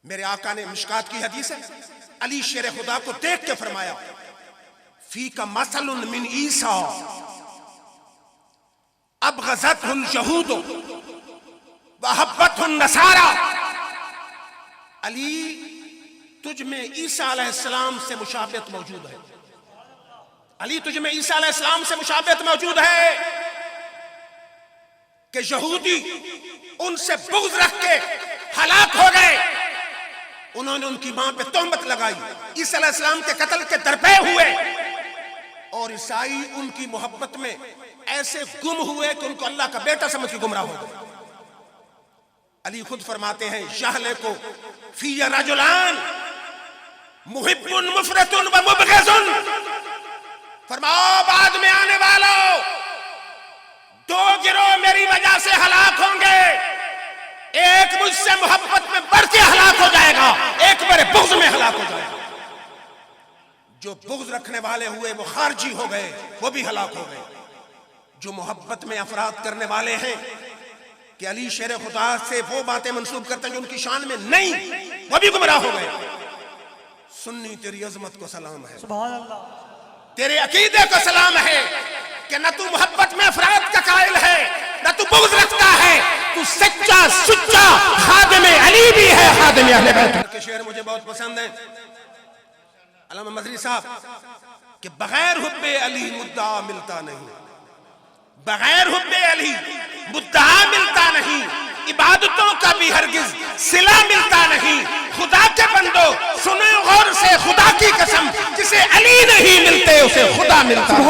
मेरे आका ने मिशकात की हदीस है, अली शेर खुदा को देख के फरमाया, फी का मसलुन मिन ईसा अब गज़तहुल यहूद व हब्बतहुन नसारा। अली तुझ में ईसा अलैहिस्सलाम से मुशाबहत मौजूद है। अली तुझ में ईसा अलैहिस्सलाम से मुशाबहत मौजूद है कि यहूदी उनसे बुग़्ज़ रख के हलाक हो गए। उन्होंने उनकी मां पे तोहमत लगाई, ईसा अलैहिस्सलाम के कत्ल के दरपे हुए, और ईसाई उनकी मोहब्बत में ऐसे गुम हुए कि उनको अल्लाह का बेटा समझ के गुमराह हो गए। अली खुद फरमाते हैं, शाहले को फीया रजुलान मुहिब्बुन मुफरतुन व मुबग़िज़ुन। फरमाओ बाद में आने वालों, दो गिरोह मेरी वजह से हलाक होंगे। एक मुझसे मोहब्बत में बढ़ के हलाक हो जाएगा, एक मेरे बुग़्ज़ में हलाक हो जाएगा। जो बुग़्ज़ रखने वाले हुए वो खारजी हो गए, वो भी हलाक हो गए। जो मोहब्बत में अफराद करने वाले हैं कि अली शेर खुदा से वो बातें मंसूब करते हैं जो उनकी शान में नहीं, वो भी गुमराह हो गए। सुन्नी तेरी अजमत को सलाम है, सुभान अल्लाह, तेरे अकीदे को सलाम है कि न तू मोहब्बत में अफराद का कायल है, न तू बुग़्ज़ रखता है, तू सच्चा सुच्चा खादिम अली भी है, खादिम अहले बैत के शेर मुझे बहुत पसंद है। अल्लामा मजरी साहब कि बगैर हुब्बे अली मुद्दा मिलता नहीं, बगैर हुब्बे अली मुद्दा मिलता नहीं, इबादतों का भी हरगिज सिला मिलता नहीं। खुदा के बंदो सुनो गौर से, खुदा की कसम, जिसे अली नहीं मिलते उसे खुदा मिलता है।